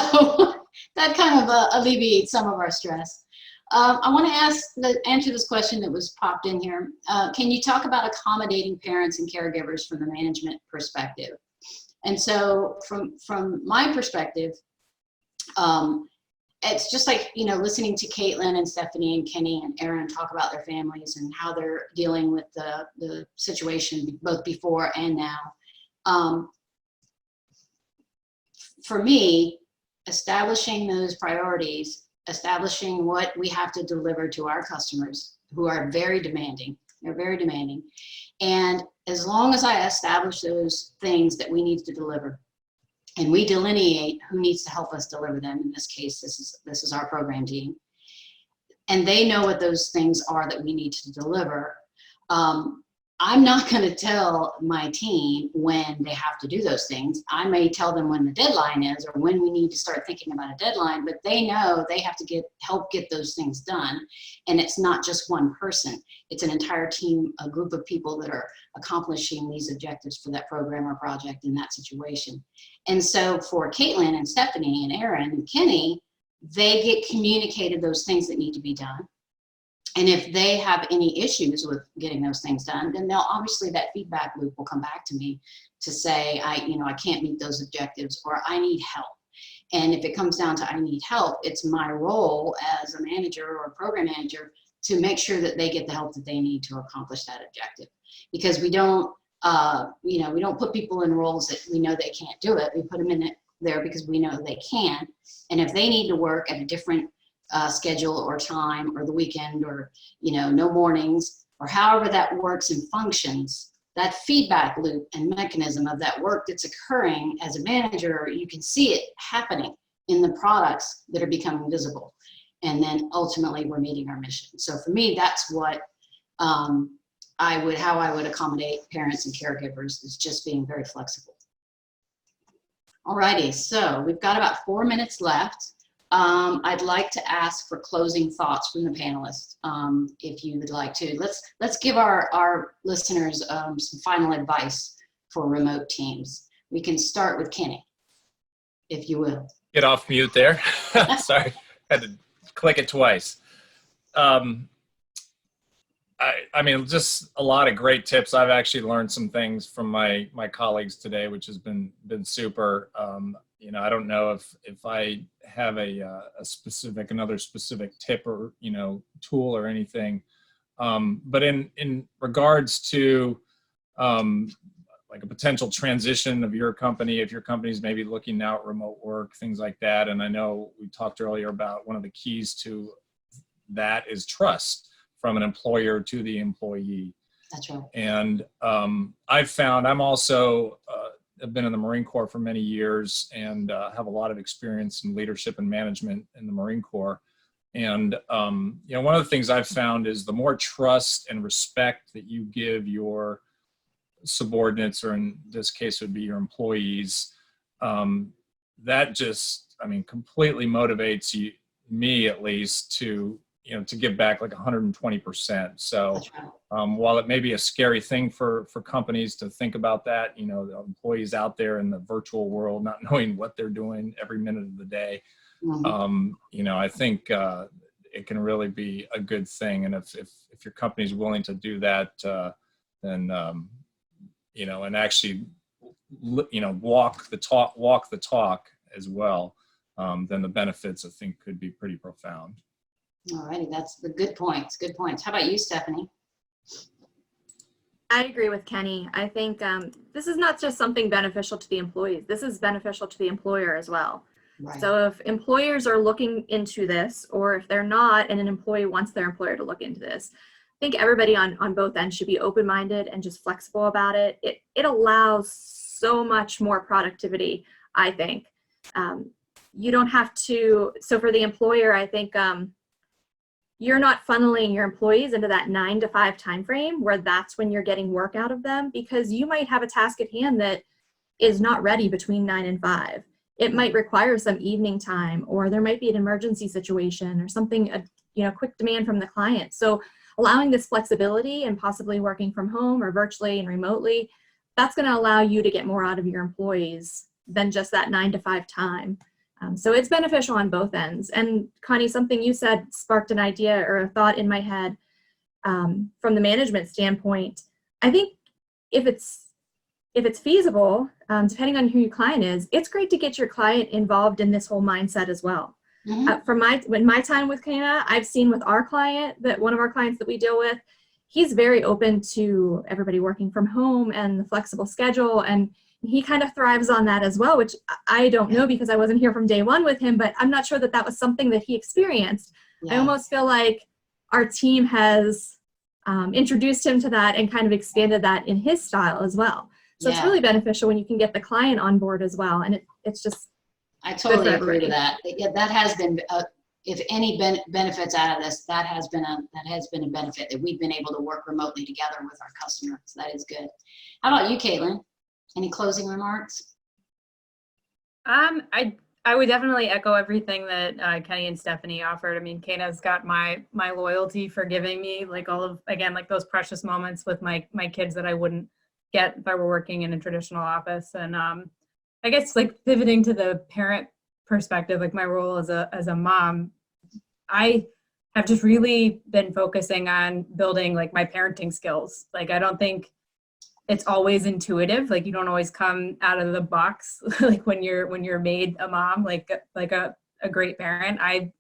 that kind of alleviates some of our stress. I want to answer this question that was popped in here. Can you talk about accommodating parents and caregivers from the management perspective? And so from my perspective, it's just like, listening to Caitlin and Stephanie and Kenny and Aaron talk about their families and how they're dealing with the situation both before and now. For me, establishing those priorities, establishing what we have to deliver to our customers who are very demanding, and as long as I establish those things that we need to deliver, and we delineate who needs to help us deliver them, in this case, this is our program team, and they know what those things are that we need to deliver, I'm not going to tell my team when they have to do those things. I may tell them when the deadline is or when we need to start thinking about a deadline, but they know they have to help get those things done. And it's not just one person. It's an entire team, a group of people that are accomplishing these objectives for that program or project in that situation. And so for Caitlin and Stephanie and Aaron and Kenny, they get communicated those things that need to be done. And if they have any issues with getting those things done, then obviously that feedback loop will come back to me to say, I can't meet those objectives, or I need help. And if it comes down to I need help, it's my role as a manager or a program manager to make sure that they get the help that they need to accomplish that objective. Because we don't put people in roles that we know they can't do it. We put them in there because we know they can. And if they need to work at a different schedule or time or the weekend or no mornings or however that works and functions, that feedback loop and mechanism of that work that's occurring as a manager, you can see it happening in the products that are becoming visible. And then ultimately we're meeting our mission. So for me, that's what how I would accommodate parents and caregivers, is just being very flexible. Alrighty, so we've got about 4 minutes left. I'd like to ask for closing thoughts from the panelists, if you would like to. Let's give our listeners some final advice for remote teams. We can start with Kenny, if you will. Get off mute there. Sorry, had to click it twice. I mean, just a lot of great tips. I've actually learned some things from my colleagues today, which has been super. You know, I don't know if I have another specific tip or, you know, tool or anything. But in regards to like a potential transition of your company, if your company's maybe looking now at remote work, things like that. And I know we talked earlier about one of the keys to that is trust from an employer to the employee. That's right. And I've found, I'm also have been in the Marine Corps for many years and have a lot of experience in leadership and management in the Marine Corps. And you know, one of the things I've found is the more trust and respect that you give your subordinates, or in this case would be your employees, that just, I mean, completely motivates me at least to, you know, to give back like 120%. So while it may be a scary thing for companies to think about that, you know, the employees out there in the virtual world, not knowing what they're doing every minute of the day, you know, I think it can really be a good thing. And if your company's willing to do that, then, you know, and actually, you know, walk the talk as well, then the benefits, I think, could be pretty profound. All righty, that's the good points. Good points. How about you, Stephanie? I agree with Kenny. I think this is not just something beneficial to the employees. This is beneficial to the employer as well. Right. So if employers are looking into this, or if they're not, and an employee wants their employer to look into this, I think everybody on both ends should be open-minded and just flexible about it. It allows so much more productivity, I think. You don't have to, so for the employer, I think you're not funneling your employees into that 9 to 5 time frame where that's when you're getting work out of them, because you might have a task at hand that is not ready between 9 and 5. It might require some evening time, or there might be an emergency situation or something, you know, quick demand from the client. So allowing this flexibility and possibly working from home or virtually and remotely, that's going to allow you to get more out of your employees than just that 9 to 5 time. So it's beneficial on both ends. And Connie, something you said sparked an idea or a thought in my head from the management standpoint. I think if it's feasible, depending on who your client is, it's great to get your client involved in this whole mindset as well. From my time with CANA, I've seen with our client, that one of our clients that we deal with, he's very open to everybody working from home and the flexible schedule, and he kind of thrives on that as well, which I don't know because I wasn't here from day one with him, but I'm not sure that that was something that he experienced. I almost feel like our team has introduced him to that and kind of expanded that in his style as well. So it's really beneficial when you can get the client on board as well. And it's just, I totally agree to that. Yeah, that has been, if any benefits out of this, that has been a benefit, that we've been able to work remotely together with our customers. So that is good. How about you, Caitlin? Any closing remarks? I would definitely echo everything that Kenny and Stephanie offered. I mean, CANA's got my loyalty for giving me like all of, again, like those precious moments with my kids that I wouldn't get if I were working in a traditional office. And I guess like pivoting to the parent perspective, like my role as a mom, I have just really been focusing on building like my parenting skills. Like, I don't think it's always intuitive. Like, you don't always come out of the box like when you're made a mom, like a great parent. I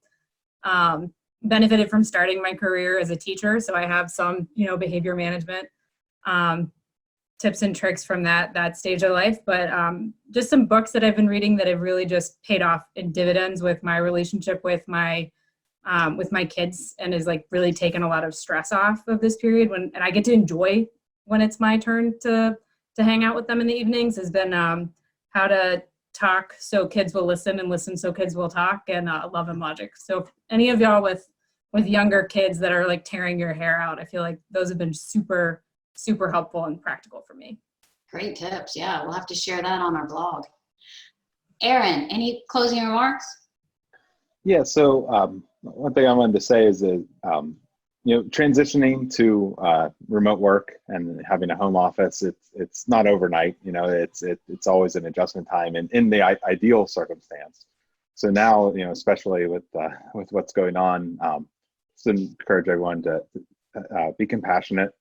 benefited from starting my career as a teacher, so I have some, you know, behavior management tips and tricks from that stage of life. But just some books that I've been reading that have really just paid off in dividends with my relationship with my kids, and is like really taken a lot of stress off of this period and I get to enjoy when it's my turn to hang out with them in the evenings has been how to talk so kids will listen and listen so kids will talk, and love and logic. So if any of y'all with younger kids that are like tearing your hair out, I feel like those have been super, super helpful and practical for me. Great tips. Yeah, we'll have to share that on our blog. Aaron, any closing remarks? Yeah, so one thing I wanted to say is that, transitioning to remote work and having a home office, it's not overnight. It's always an adjustment time, and in the ideal circumstance. So now, especially with what's going on, just encourage everyone to be compassionate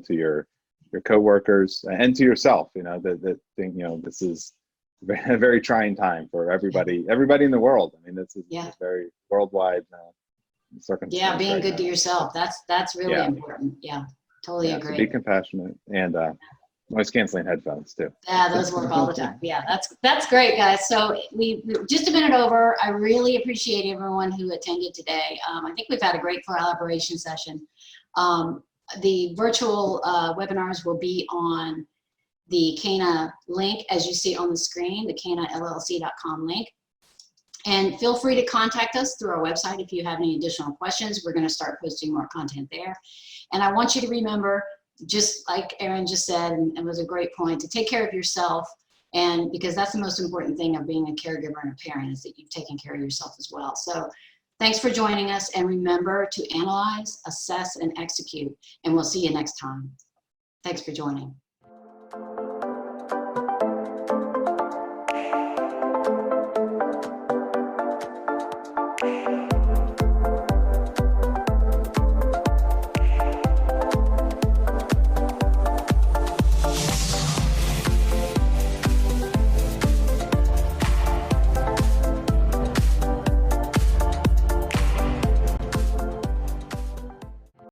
to your coworkers and to yourself. This is a very trying time for everybody in the world. I mean, this is a very worldwide circumstance. Yeah, being right good now. to yourself. That's really important. Yeah, totally agree. So be compassionate, and noise canceling headphones too. Yeah, those work all the time. Yeah, that's great, guys. So we just a minute over. I really appreciate everyone who attended today. I think we've had a great collaboration session. The virtual webinars will be on the CANA link, as you see on the screen, the canallc.com link. And feel free to contact us through our website if you have any additional questions. We're going to start posting more content there. And I want you to remember, just like Aaron just said, and it was a great point, to take care of yourself. And because that's the most important thing of being a caregiver and a parent, is that you've taken care of yourself as well. So thanks for joining us. And remember to analyze, assess, and execute. And we'll see you next time. Thanks for joining.